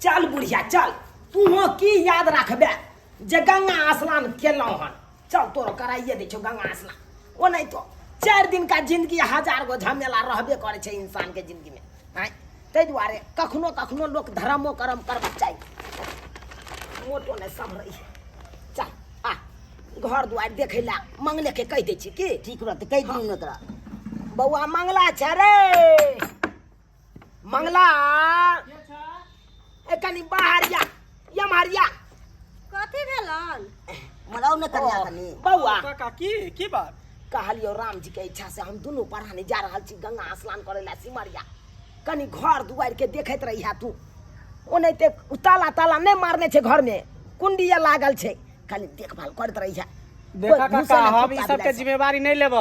चल बुढ़िया चल तू की याद रखबे जे गंगा स्नान केलहुँ हन चल तोरो कराइए दै छौ गंगा स्नान ओ नहीं तो 4 दिन का जिंदगी 1000 गो झमेला रहबे करे छे इंसान के जिंदगी में हैं तै दुआरे कखनो कखनो लोग धर्मो कर्म करबा चाहिए मोटो ने सब रही चल आ घर दुआर देखे ला मंगले के कह दै छी की ठीक रहत कह दी न तोरा बउआ मंगला छ रे मंगला ए कनी बाहर या यमारिया कथी भेलन मराउ न करिया कनी बउआ काका की बात कहलियो राम जी के इच्छा से हम दोनों पढ़ाने जा रहल छी गंगा स्नान करे ला सिमरिया कनी घर दुआर के देखैत रहिया तू ओनैते ताला ताला नहीं मारने छे घर में कुंडिया लागल छे कनी देखभाल करत रहिया देखा काका हम ई सब के जिम्मेवारी नहीं लेब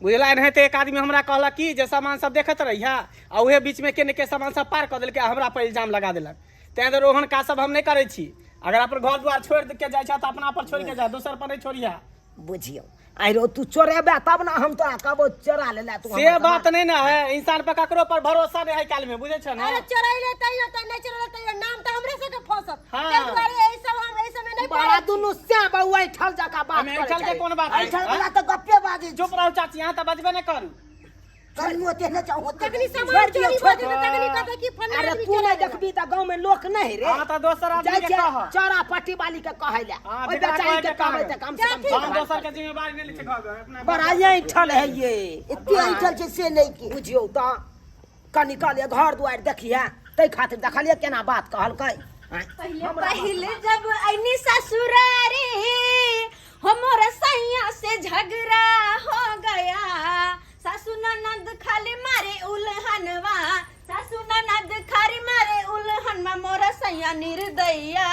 बुझला नहीं तो एक आदमी हमरा कहला कि जे सामान सब देखत रहिया आ उहे बीच में केने के सामान सब पार कर देलके हमरा पर इल्जाम लगा देलक तै दर ओहन का सब हम नहीं करे छी अगर अपन घर द्वार छोड़ के जाय छ त अपना पर छोड़ के जा दोसर पर नहीं छोड़िया बुझियो आइरो तू चोरेबे तब ना हम तोरा कहबो चोरा लेला तू से बात नहीं ना है इंसान पर ककरो पर भरोसा नहीं है काल में बुझे छ ना अरे चोराइले तइयो त नहीं चोराइले तइयो नाम त हमरे से के फसत हाँ। तै दुआरे एई सब हम एई समय नहीं बड़ा दुनु से बउआ ठल जका बात हमें ठल के कौन बात है? ठल वाला तो गप्पे बाजी चुप रहो चाची यहां त बजबे नहीं करू कनियो ते न चाहो तकनी सामान चोरी भ जेते तकनी कहबे कि फन्ना अरे आदमी तू नहीं चोराइले। देखबी त गांव में लोक नहीं रे हां त दोसर आदमी जाय के छे कह चोरा पट्टी वाली के कहैला हाँ, ओइ जेकरा बेचारी कहे के के कहबै कहबै। त कम से कम हम दोसर के जिम्मेवारी नहीं ले छै घर अपना बड़ा यही ठल है ये एते अंचल छे से नहीं के बुझियो त कनी कहलिए घर दुआर देखिए तै खातिर देखलिए केना बात कहलकै पहले जब ऐनी ससुरारी हमर सैया से झगड़ा हो गया सासू ननद खाली मारे उल्हनवा सासू ननद खाली मारे उल्हनवा मोर सैया निर्दया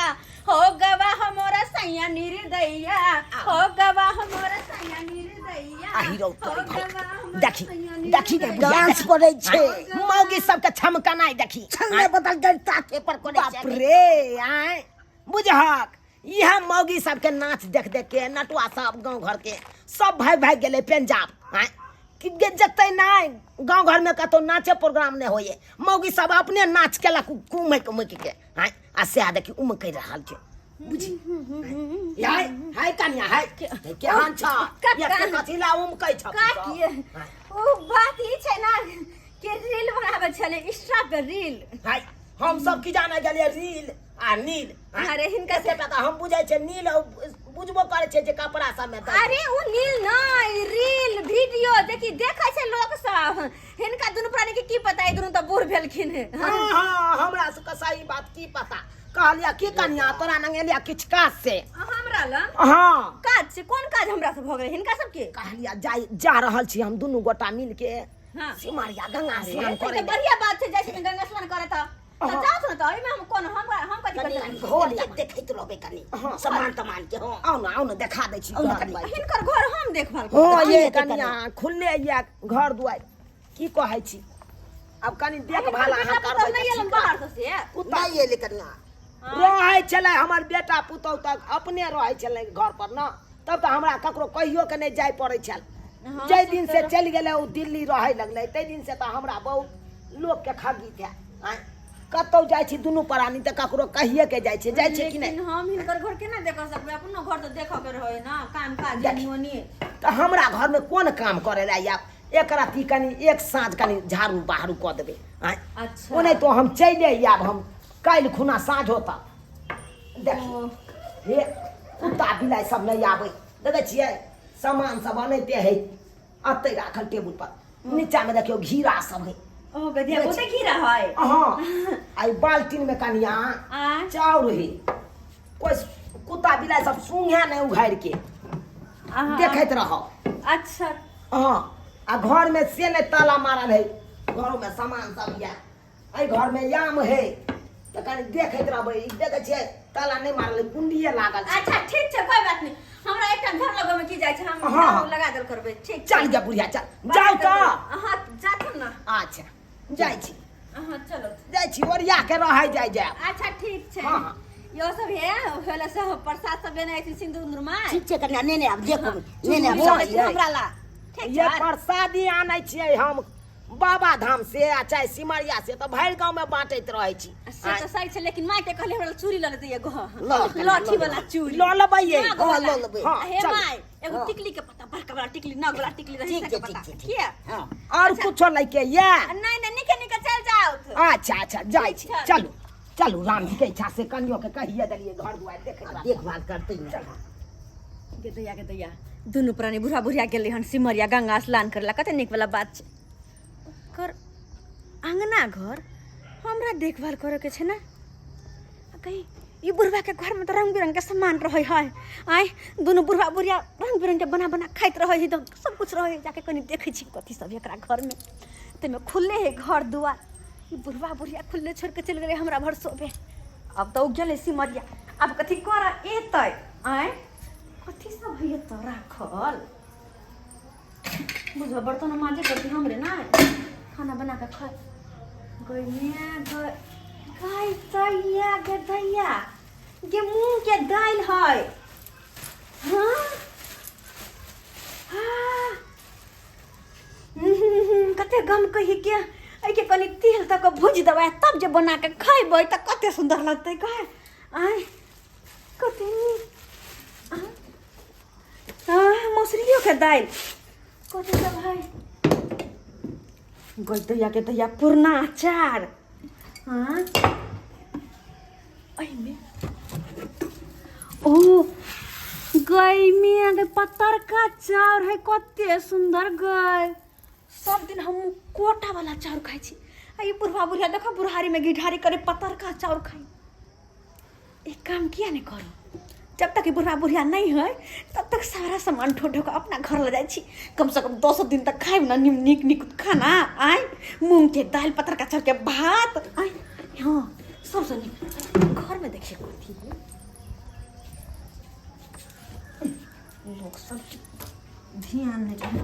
हो गवा हमर सैया निर्दया हो गवा हमर सैया निर्दया आहिरो हो तोरी गवा भाई हमर देखी सैया देखी के निर्दया। डांस करे छे मौगी सबके छमका नहीं देखी छंगे बदल गलता के पर करे बाप छे रे आए बुझहक यह मौगी सबके नाच देख देख के नटुआ सब गांव घर के सब भाग गेले पंजाब आए कि जते नहीं गांव घर में कतो नाचे प्रोग्राम नहीं होए मौगी सब अपने नाच केला कुमै कुमै के आए आ से देखी उम कह रहल छे बुझी हाय हाय कन्या हाय केहन छ ये के कथिला उम कह छ का किए ओ बात ई छै ना कि रील बनावे छले इंस्टा पे रील हाय हम सब की जाने गेलिए रील आ नील अरे हिनका से पता हम बुझै छे नील बुझबो करे छे जे कपड़ा सब में अरे उ नील नहीं रील वीडियो देखी देखै छै लोग सब हिनका दुनु प्राणी के की पता है दुनु त बूढ़ भेलखिन है हाँ हमरा से सही बात की पता कहलिया की कन्या तोरा नंगेलिया किछ काज से हमरा ल हाँ काज से कोन काज हमरा से भ गेल हिनका सब के कहलिया जा रहल छी हम दुनू गोटा मिल के हां सिमरिया गंगा स्नान ये करे तो बढ़िया बात छै जैसे गंगा स्नान करे त जाओ न त एमे हम कोन हम कथि कनी करते घोर या देखैत रहबे कनी सामान तमान के हो आओ ना देखा दै छी हिनकर घर हम देखभाल हाँ करते ये कन्या खुले या घर दुआर की कहै छी अब कनी देखभाल अहाँ करबै नहीं एलम बाहर से कुत्ता नहीं एले कनिया रहै छलै हमर बेटा पुतौह तक अपने रहै छलै घर पर न तब तऽ हमरा ककरो कहियो के नहीं जाय पड़ै छल जै दिन से चलि गेलै ओ दिल्ली रहै लगलै तै दिन से तऽ हमरा बहुत लोग के खगी थे कतौ जाइ छी दुनू प्राणी तऽ ककरो कहिए के जाइ छै कि नहीं हम हिनकर घर केना देख सकबै अपनो घर त देख के रहै ना काम काज जनी ओनी तऽ हमरा घर में कोन काम करे ला या एक राती कनी एक साँझ कनी झाड़ू बहारू कऽ देबै अच्छा ओ नहीं तो हम चले आब हम काल्हि खुना साँझ होता देखिए हे कुत्ता बिलाई सब नहीं आबै देखै छियै सामान सब अनैते है अतै राखल टेबुल पर नीचा में देखियो घीरा सब है ओ गधिया बहुते खीरा है हाँ आई बाल्टीन में कनिया चाउर है कोई कुत्ता बिलाई सब सूंघे नहीं उघाड़ के देखैत रहो अच्छा हाँ आ घर में से नहीं ताला मारल है घरों में सामान सब या आई घर में याम है तो कनी देखैत रहबै देखै छियै ताला नहीं मारल है कुंडिये लागल छै अच्छा ठीक छै कोई बात नहीं हमरा एकटा घर लगो में की जाय छै हम हाँ। लगा देल करबै ठीक चल जा बुढ़िया चल जाओ तो हां जाथुन ना अच्छा जाय छी हां चलो जाय छी ओरिया के रहै जाय अच्छा ठीक छै हाँ, हाँ। यो सब है होला सब प्रसाद सब देने आई सिंदूर नुरमा ठीक छे कनिया नेने आब देखो नेने आब हाँ, समझ हमरा ला ठीक ये छै प्रसादी आनै छियै हम बाबा धाम से आ चाहे सिमरिया से तो भरि गांव में बांटैत रहै छी से तो सही छै लेकिन माय के कहले हमरा चूड़ी ल लेते एगो ल लाठी वाला चूड़ी लऽ लेबै ये नाग वाला। ल लेबै। हाँ, हे चल। माय एगो टिकली के पता बड़का बड़ा टिकली नाग वाला टिकली रही ठीक से है, के पता ठीक है, ठीक ठीक है हाँ और कुछो लैके ये नहीं नहीं निके निके चल जाओ अच्छा अच्छा जाइ छी चल। चलू चलू राम जी के इच्छा से कनियो के कहिए देलिए घर दुआर देखे देखभाल करते हैं के दैया दुनू प्राणी बुढ़ा बुढ़िया गेले हन सिमरिया गंगा स्नान करला कते निक वाला बात छै कर अंगना घर हमरा देखभाल करे के छै ना कहीं ई बुढ़वा के घर में तो रंग बिरंग के सामान रहे है आय दुनू बुढ़वा बुढ़िया रंग बिरंग के बना बना खाइत रहे है तो सब कुछ रहे जाके कनी देखे छी कथी सब एकरा घर में ते में खुले है घर दुआर ई बुढ़वा बुढ़िया खुले छोड़ के चल गेले हमरा भर सोबे अब तो गेले सिमरिया अब कथी कर एतै आय कथी सब है तो राखल बुझो बर्तन माजे करती हमरे ना खाना बना के खा गइया गाय तैया के दैया के मुंह के दाल है हां हां कते गम कहि के आई के कनी तेल तक भुज देबै तब जे बना के खाइबै त कते सुंदर लगतै कहे आय कते मौसरियों के दाल कते सब है गइया के दैया पुरना अचार हाँ में ओ गई में के पत्तर का चाउर है कते सुंदर गई सब दिन हम कोटा वाला चाउर खाई छी आ ये बुढ़वा बुढ़िया देखो बुढ़ारी में गिठारी करे पत्तर का चाउर खाई एक काम किया नहीं करो जब तक बुढ़ा बुढ़िया नहीं है तब तक सारा सामान ठो ठो अपना घर ले जाए छी कम से कम 200 दिन तक खाए ना निक निक खाना आय मूंग के दाल पत्तर का चाउर के भात आय हाँ सबसे निक घर में देखिए कथी है लोग सब ध्यान नहीं रहे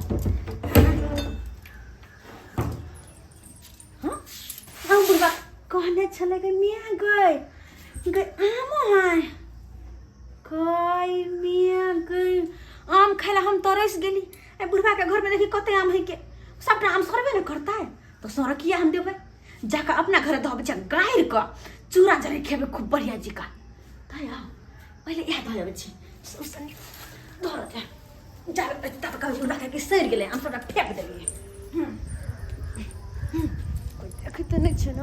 हाँ हम बुढ़वा कहने चले गए मियाँ गए आमो है गई मियाँ गई आम खाइला हम तरस गेली ए बुढ़वा के घर में देखी कते आम है के सबटा आम सरबे न करता है तो सर किया हम देबै जाकर अपना घर दब जा गायर का चूड़ा जरे खेबे खूब बढ़िया जी का तया पहले याद भ जाबे छी सुसनी धर दे जा तब का बुढ़वा के सर गेले हम सबटा फेंक देलिए कोई देखत नहीं छ न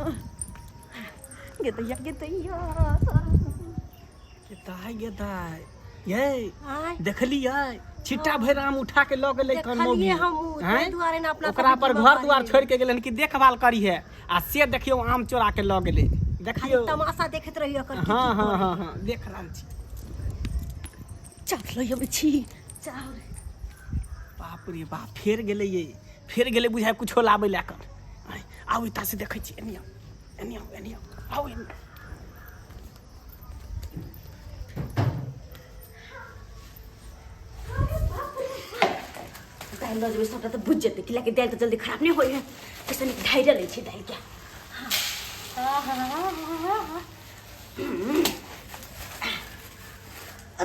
गे दैया गेदाय ये देखली ये छिट्टा भर आम उठा के ल गेलै कन मौगी ओकरा पर घर दुआर छोड़ के गेलन कि देखभाल करी है आ से देखियो आम चोरा के ल गेलै देखियो तमाशा देखत रहियो कर हां हां हां हां देख रहल छी चाट लइयो छी चाउर बाप रे बाप फेर गेलै ये फेर गेलै बुझाय कुछो लाबै ला कर आउ इता से देखै छी एनियो आउ दाल लजबे सबटा तो बुझ जेतै कि दाल तो जल्दी खराब नहीं होई है ऐसे नहीं धैर्य लै छै दाल के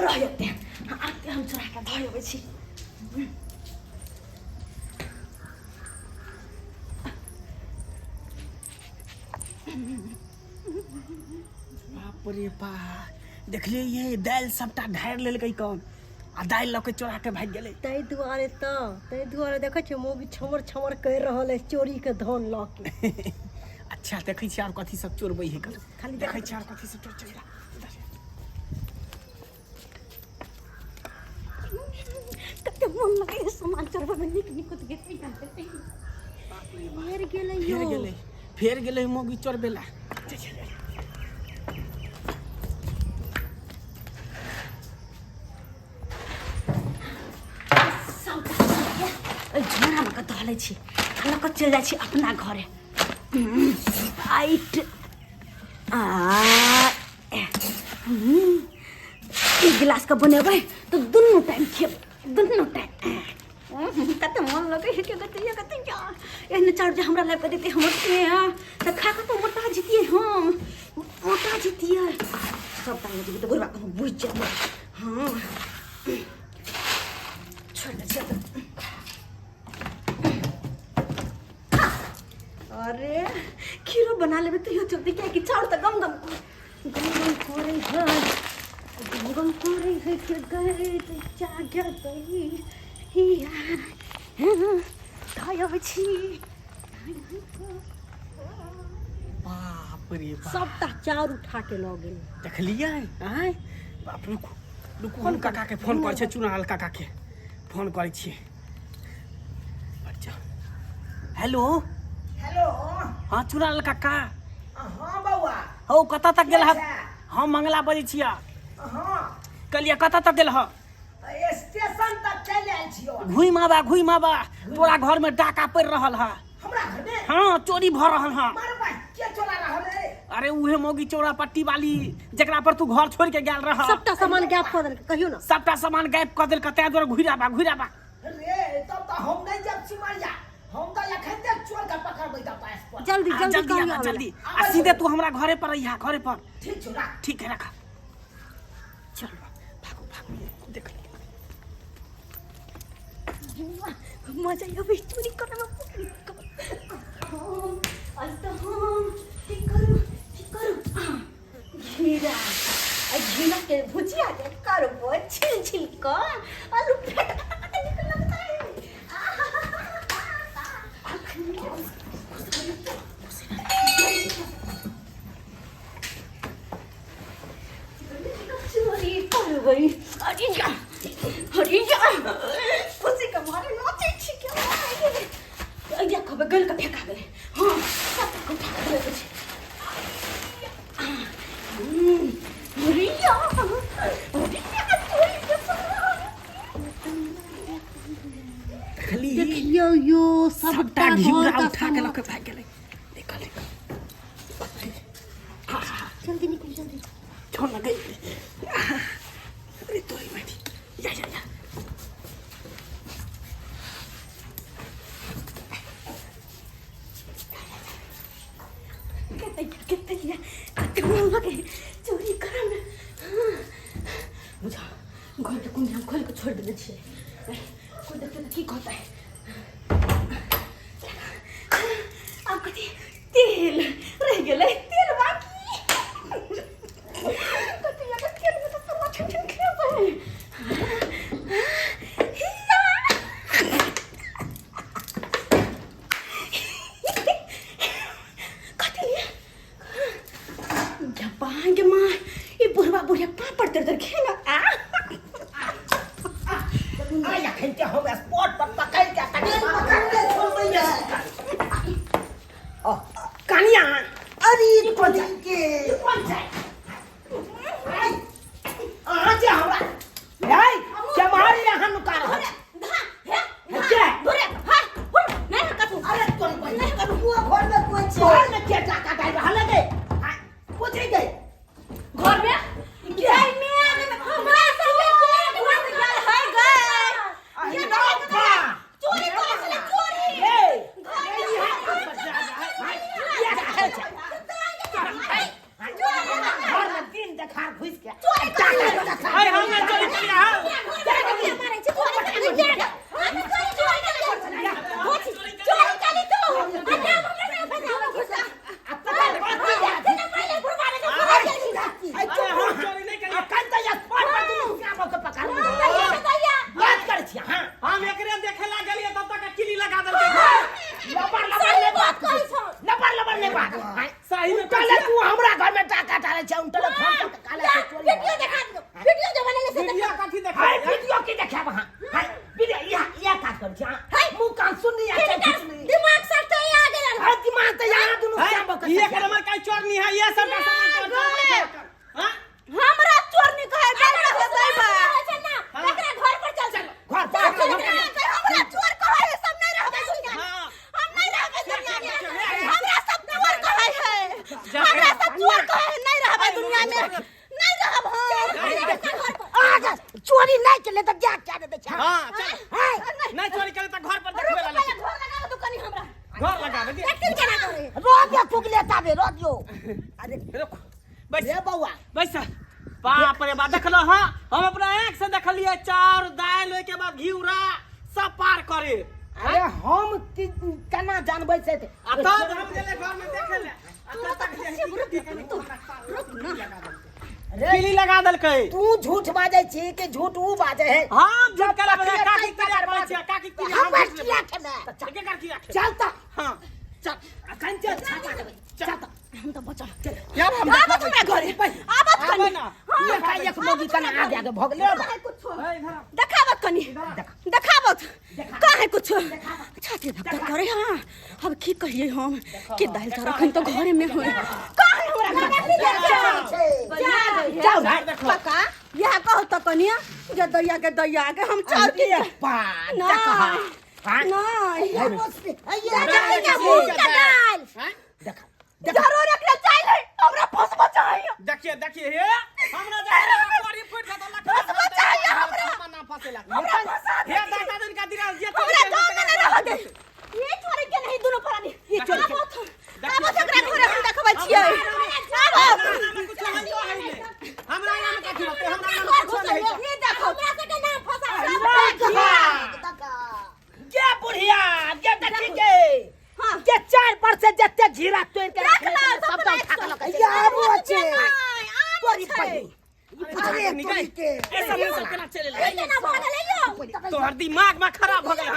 रह जेतै आते हम चोरा के धऽ अबै छी बाप रे बाप देखलिए ये दाल सबटा ढारि लेलकै कौन आ दाल लऽ के चोरा के भाग गेलै तै दुआरे देखै छै मौगी छमर छमर कहि रहल है चोरी के धन लऽ के अच्छा देखै छी आर कथी सब चोरबै है कर खाली देखै छी आर कथी सब चोर चल कते मन लगे सामान चोरबे में निक निक कुछ गेतै फेर गेलै मौगी चोरबे ला झोरा में धऽ लै छी लऽ कऽ चलि जाइ छी अपना घरे आइट एक गिलास के बनेबै तो दुनू टाइम खेबै दुनू टाइम कते मन लगे है कते एहन चाउर जे हमरा लाबि के देतै हमर से तऽ खा के तो मोटा जितियै हम मोटा जितियै सब टाइम जे बुढ़वा के बुझ जाबै हाँ छोड़ दे अरे खीरो बना लेबे तो यो जल्दी क्या कि चाउर त गम करे है गम करे है के गए तो जागे गई हिया खायो छी बाप रे बाप सबटा चाउर उठा के लऽ गेल। देखलियै आय बाप रुकू रुकू हम काका के फोन करै छै चुनाल काका के फोन करै छियै। अच्छा हेलो हेलो हाँ चुनाल काका हाँ बउआ हौ कतऽ तक गेल हम मंगला बजै छियै। हाँ कहलिए कतऽ तक गेल स्टेशन तक चलि आयल छियो। घुमि आबा तोरा घर में डाका पड़ि रहल है। हमरा घर में हाँ चोरी भ रहल है। मार भाई के चोरा रहल है? अरे उहे मौगी चौड़ा पट्टी वाली जकरा पर तू घर छोड़ के गेल रह सबटा सामान गैप कऽ देलकै कहियो ना। सबटा सामान गायब कऽ देलकै तै दुआरे घुराबा रे तब तो हम नहीं जब सिमरिया हम तो एखन तक चोर के पकड़बै त पास पर। जल्दी जल्दी कहियो आबा, जल्दी आ सीधे तू हमरा घरे पर रहिया घरे पर। ठीक छौ राख। ठीक है रखा चल भागो देख मजा आवे चोरी करे में आज तो हम ठीक करू घीरा घीरा के भुजिया के करबो छिल को आलू फेट निकलता है। चोरी करबै अरे जा खुशी के मारे नाचे छी के आइया कब गल का फेंका गेलै। हां सब को फेंका गेलै छै देखियो यो सबटा घिउरा घर उठा के लके भाग गेलै। निकल जल्दी निकल जल्दी। छोड़ ना गई अरे तोरी बेटी या चोरी करम बुझा घर के कुंडी हम खोल के छोड़ देने छियै कोई देखते तो की कहता है। अब कथी तेल रह गेलै तेल बाकी कथी लगा तेल में तो सब छन खेबै जबांग मां ये बुढ़िया पापड़ तर खेला आई एखन के हम स्पॉट पर पकड़ के छोड़बै नहीं। ओ कनिया अरे कौन जाए अहाँ जे हमरा हे के मारी यहाँ नुका रहल अरे तोर नहीं करू घर में कोई छै घर में के टाका डाल रहल है पूछे गई घर में गई में हमरा संगे के घुस गेल है गई ये बाबा चोरी करे छले चोरी हे घर में दिन देखा घुस के चोरी करे अरे हम ना चोरी किया चोरी मारे छी चोरी करे चोरी करी तो हमरा हमरा बताओ घुसा चोरी नहीं करी हम एकरे देखे ला गेलिए तब तक किली लगा देलकै। सही में तू हमरा घर में टाका डाले छै उन टेलीफोन पर काले से चोरी वीडियो देखा दो वीडियो जो बनेले से वीडियो कथी देखा हाय वीडियो की देखे वहां हाय वीडियो या काट कर छै हाय मुंह कान सुननी आ दिमाग से तो आ गेल हाय दिमाग त यहाँ दुनु काम कर ये कर हमर काई चोर नहीं है ये सब का सामान तो हां हमरा चोर नहीं कहे बेटा से सही बा एकरा घर पर चल घर पर हमरा चोर कहे सब नहीं रहबे दुनिया हम नहीं रहबे दुनिया में हमरा सब चोर कहे है हमरा सब चोर कहे नहीं रहबे दुनिया में नहीं रहब हम आ चोरी नहीं चले त जा क्या दे छै हां चल नहीं चोरी करे त घर पर देखबे ला घर लगा दुकानी हमरा घर लगा दे देखिन केना करे रोज फुगले ताबे रोज अरे रुक बैठ रे बौआ बैठ बाप रे बा देखलो हां हम अपना आंख से देखलिए चाउर दाल ओय के बाद घिउरा सब पार करे अरे हम केना जानबै से आ तब हम गेले घर में देखे ले किली लगा देलकै। तू झूठ बाजै छी कि झूठ ऊ बाजै है? हम झूठ कला बजा काकी किया कहै छै काकी किया हम बैठ किया खेले के कर किया चल त हां चल अखन चल छाता देबै चल त हम तो बचा क्या हम आबत हमरा घरे आबत कनी ये का एक मोगी कना आगे आगे भगले देखावत कनी देखावत काहे कुछ छाती धक्का करे। हां अब की कहिए हम कि दाल चारा खन तो घरे में हो काहे हमरा जाओ पका यह कहो तो कनिया जे दैया के हम चल के पा ना नहीं देखा जरूर एकरा चाहिए हमरा फस बचाइए। देखिए देखिए हे हमरा गाड़ी फुट जाता लखा बचाइए हमरा ना फसेला हमरा फसा दे हे दादा दिन का दिरा जे हमरा गांव में ना रह दे ये चोरी के नहीं दोनों प्राणी ये चोरी के अब एकरा घरे हम देखबै छियै हमरा नाम का खिलाते हमरा नाम कुछ नहीं ये देखो हमरा से के नाम फसा के बुढ़िया के देखी के हां के 4 से जत्ते घीरा तोड़ के रख ला सब सब उठा के लगा याबो छे तोरी पड़ी अरे तोरी के ऐसा नहीं केना चले ले ये ना भागल यो तोहर दिमाग में खराब हो गेल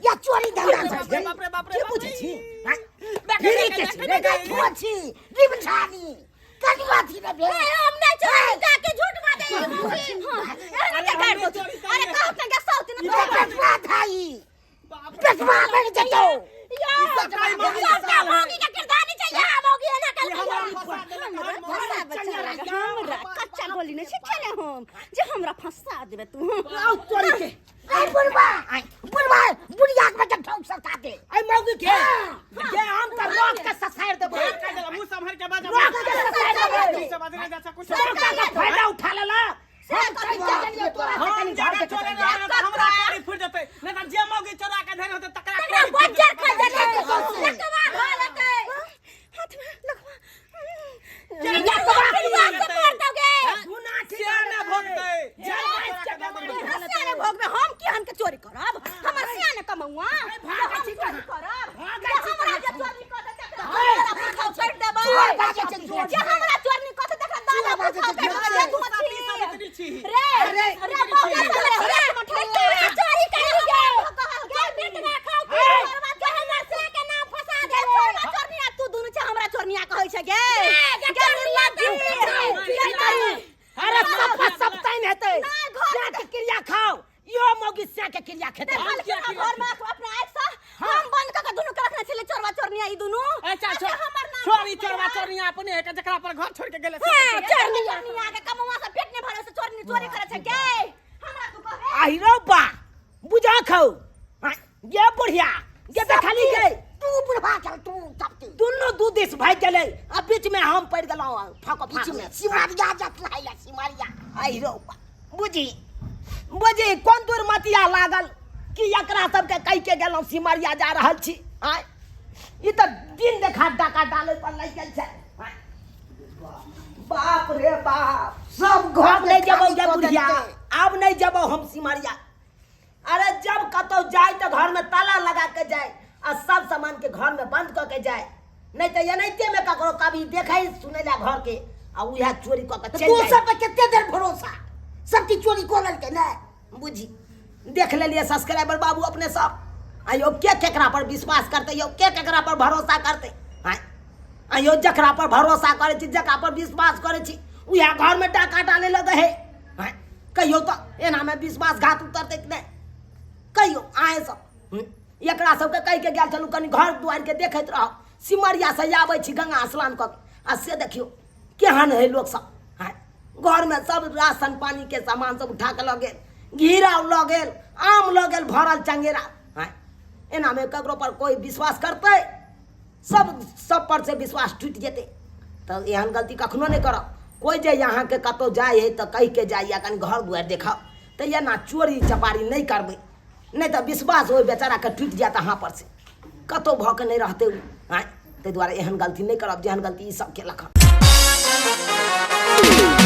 या चोरी धंधा छै बाप रे बाप रे बुझै छी गिरी के रे गाय छी रिब छानी कनिया थी रे बे हम नहीं चोरी का के झूठ बाजे अरे काट दो अरे कहो त के साउथ ने पेटवा थाई पेटवा बन जतो मोगी का किरदार नहीं चाहिए मोगी ना कल हमरा कच्चा बोली ने सिखले हम जे हमरा फंसा देबे तू आओ चोरी के आई बुढ़वा बुढ़िया के बच्चा ठोक सकता दे आई मौगी के ये हम का रोक के ससार देबो मुंह संभल के बाजा रोक के ससार देबो से बाजने जा कुछ सरकार का फायदा उठा लेला हम कहीं जा जलिए तोरा से कहीं घर के चोरे हमरा गाड़ी फुट जते नहीं त जे मौगी चोरा के धरे होते तकरा बंजर कर देले लकवा घालते हाथ में लकवा भोग में हम की के चोरी करब हमर सियाने कमौआ हम चोरी करब हमरा जे चोरी कर दे हमरा खाओ छोड़ देबो जे हमरा चोरी कर दे देखा दादा खाओ छोड़ दे रे चोरी कर पेट ना खाओ के हमर से के नाम फसा दे चोरनिया तू दुनु छ हमरा चोरनिया कहै छ गे अरे सब टाइम हेतै से के क्रिया खाओ यो मौगी से के क्रिया खेतै घर में अपना आइब सा हम बंद क के दुनु के रखने छले चोरवा चोरनिया ई दुनु अच्छा छोरी चोरवा चोरनिया अपने है जकरा पर घर छोड़ के गेले चोरनिया के कमवा से पेट ने भरे से चोरी करे छ गे हमरा तू कहे आई रो बा बुझा खाओ ये बुढ़िया ये देखली गई तू बुढ़वा चल तू सबती दोनों दू देश भाग गेलै आ बीच में हम पड़ गेलौ फाको बीच में सिमारिया जत लाइला सिमारिया आई रो बुझी कोन दूर मतिया लागल कि एकरा सबके कहि के गेलौ सिमरिया जा रहल छी आय ई त दिन देखा डाका डाले पर लग गेल छै बाप रे बाप सब घर नहीं जबौ गे बुढ़िया अब नहीं जबौ हम सिमरिया अरे जब कतौ जाए तो घर में ताला लगा के जाए और सब सामान के घर में बंद क के जाए नहीं तो एनाहिते में ककरो कभी देखै सुनै ला घर के आ उहा चोरी क के चल तू जाए सब पे कितने देर भरोसा सब की चोरी कोलल के ना बुझी देख लेलिए सब्सक्राइबर बाबू अपने सब आयो के केकरा पर विश्वास करते यो के केकरा पर भरोसा करते हैं आयो जकरा पर भरोसा करे छी जकरा पर विश्वास करे छी उहा घर में डाका डाले लगे है हैं कहियो तो एना में विश्वासघात उतरते कि नहीं कहियो आए सब एकरा सबके कहि के गेल चलू कनी घर दुआर के देखैत रहो सिमरिया से आबै छी गंगा स्नान क आ से देखियो केहन है लोग सब हैं घर में सब राशन पानी के सामान सब उठा के ल गेल घीरा ल गेल आम ल गेल भरल चंगेरा हैं एना में ककरो पर कोई विश्वास करते सब पर से विश्वास टूट जेते तो एहन गलती कखनो नहीं करब कोई जे यहाँ के कतौ जाए है तो कहि के जाइए कनी घर दुआर देखाओ तो ये ना चोरी चपारी नहीं करबै नहीं तो विश्वास हो बेचारा के टूट जाता हाँ पर से कतौ भ के नहीं रहते हैं ताहि दुआरे एहन गलती नहीं करब जेहन गलती ई सब केलक हँ